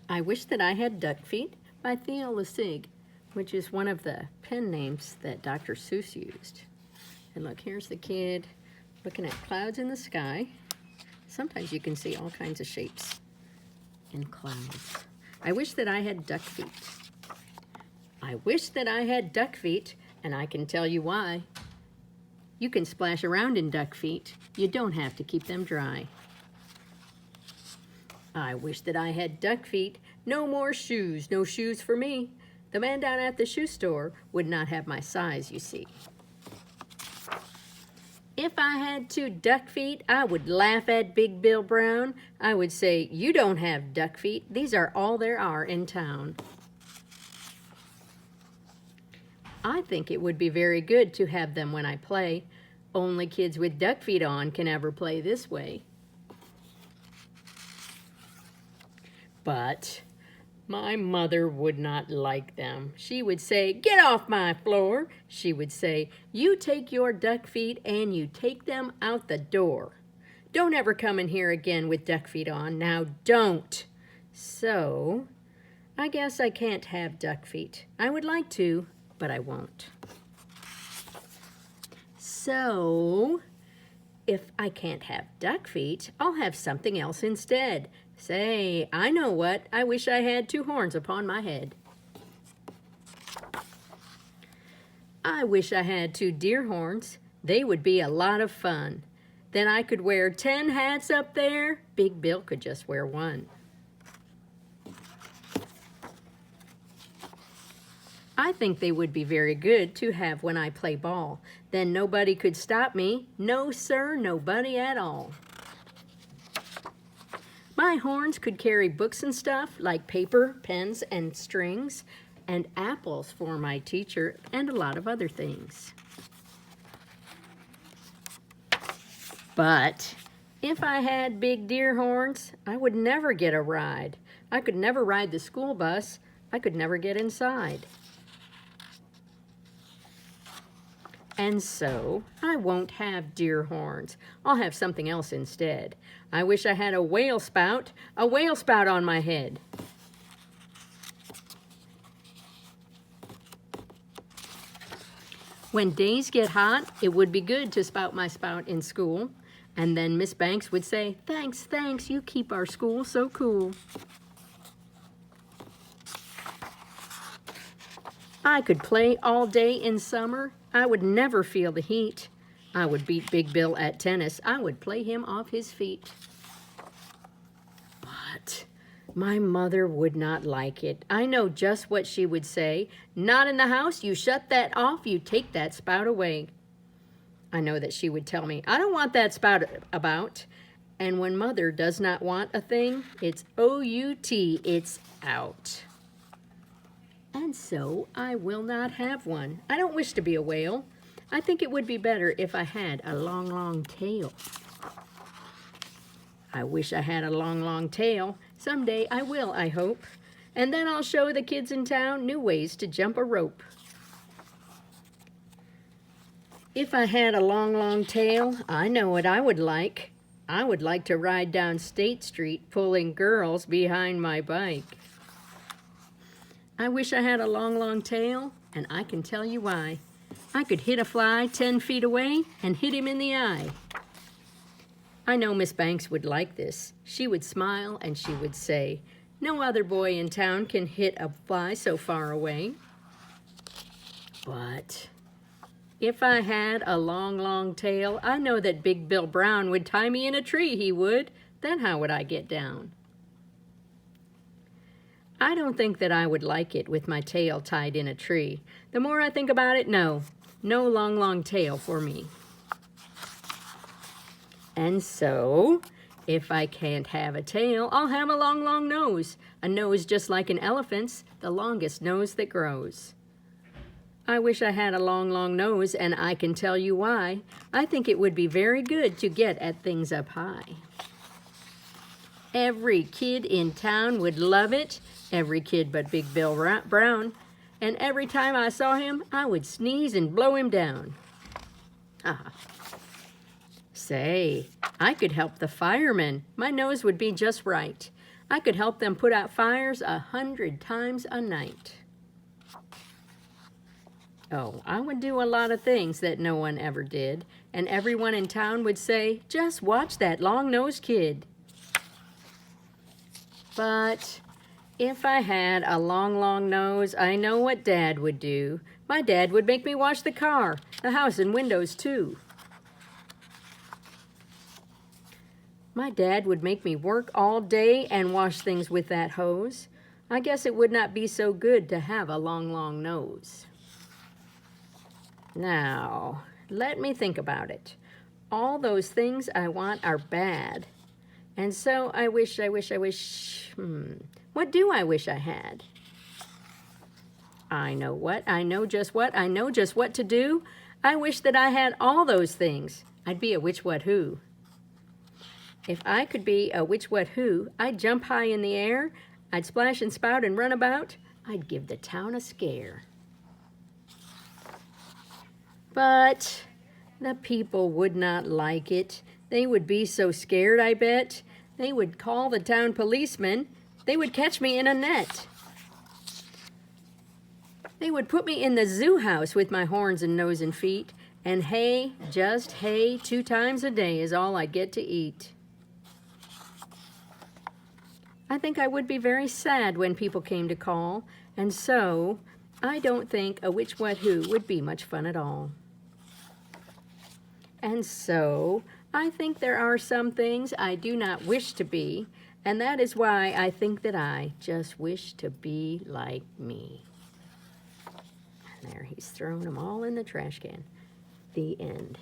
I Wish That I Had Duck Feet by Theo LeSieg, which is one of the pen names that Dr. Seuss used. And look, here's the kid looking at clouds in the sky. Sometimes you can see all kinds of shapes in clouds. I wish that I had duck feet. I wish that I had duck feet, and I can tell you why. You can splash around in duck feet. You don't have to keep them dry. I wish that I had duck feet. No more shoes, no shoes for me. The man down at the shoe store would not have my size, you see. If I had 2 duck feet, I would laugh at Big Bill Brown. I would say, you don't have duck feet. These are all there are in town. I think it would be very good to have them when I play. Only kids with duck feet on can ever play this way. But my mother would not like them. She would say, get off my floor. She would say, you take your duck feet and you take them out the door. Don't ever come in here again with duck feet on. Now don't. So, I guess I can't have duck feet. I would like to, but I won't. So, if I can't have duck feet, I'll have something else instead. Say, I know what. I wish I had 2 horns upon my head. I wish I had 2 deer horns. They would be a lot of fun. Then I could wear 10 hats up there. Big Bill could just wear 1. I think they would be very good to have when I play ball. Then nobody could stop me. No, sir, nobody at all. My horns could carry books and stuff like paper, pens, and strings, and apples for my teacher, and a lot of other things. But if I had big deer horns, I would never get a ride. I could never ride the school bus. I could never get inside. And so, I won't have deer horns. I'll have something else instead. I wish I had a whale spout on my head. When days get hot, it would be good to spout my spout in school. And then Miss Banks would say, thanks, thanks, you keep our school so cool. I could play all day in summer. I would never feel the heat. I would beat Big Bill at tennis. I would play him off his feet. But my mother would not like it. I know just what she would say. Not in the house. You shut that off. You take that spout away. I know that she would tell me, I don't want that spout about. And when mother does not want a thing, it's O-U-T. It's out. And so I will not have one. I don't wish to be a whale. I think it would be better if I had a long, long tail. I wish I had a long, long tail. Someday I will, I hope. And then I'll show the kids in town new ways to jump a rope. If I had a long, long tail, I know what I would like. I would like to ride down State Street pulling girls behind my bike. I wish I had a long, long tail, and I can tell you why. I could hit a fly 10 feet away and hit him in the eye. I know Miss Banks would like this. She would smile and she would say, no other boy in town can hit a fly so far away. But if I had a long, long tail, I know that Big Bill Brown would tie me in a tree, he would. Then how would I get down? I don't think that I would like it with my tail tied in a tree. The more I think about it, no long, long tail for me. And so, if I can't have a tail, I'll have a long, long nose. A nose just like an elephant's, the longest nose that grows. I wish I had a long, long nose, and I can tell you why. I think it would be very good to get at things up high. Every kid in town would love it. Every kid but Big Bill Brown. And every time I saw him, I would sneeze and blow him down. Say, I could help the firemen. My nose would be just right. I could help them put out fires 100 times a night. Oh, I would do a lot of things that no one ever did, and everyone in town would say, just watch that long-nosed kid. But if I had a long, long nose, I know what Dad would do. My dad would make me wash the car, the house, and windows too. My dad would make me work all day and wash things with that hose. I guess it would not be so good to have a long, long nose. Now, let me think about it. All those things I want are bad. And so I wish. What do I wish I had? I know what, I know just what to do. I wish that I had all those things. I'd be a which, what, who. If I could be a which, what, who, I'd jump high in the air, I'd splash and spout and run about, I'd give the town a scare. But the people would not like it. They would be so scared, I bet. They would call the town policeman. They would catch me in a net. They would put me in the zoo house with my horns and nose and feet, and hay, just hay, 2 times a day is all I'd get to eat. I think I would be very sad when people came to call, and so I don't think a which, what, who would be much fun at all. And so I think there are some things I do not wish to be, and that is why I think that I just wish to be like me. And there, he's thrown them all in the trash can. The end.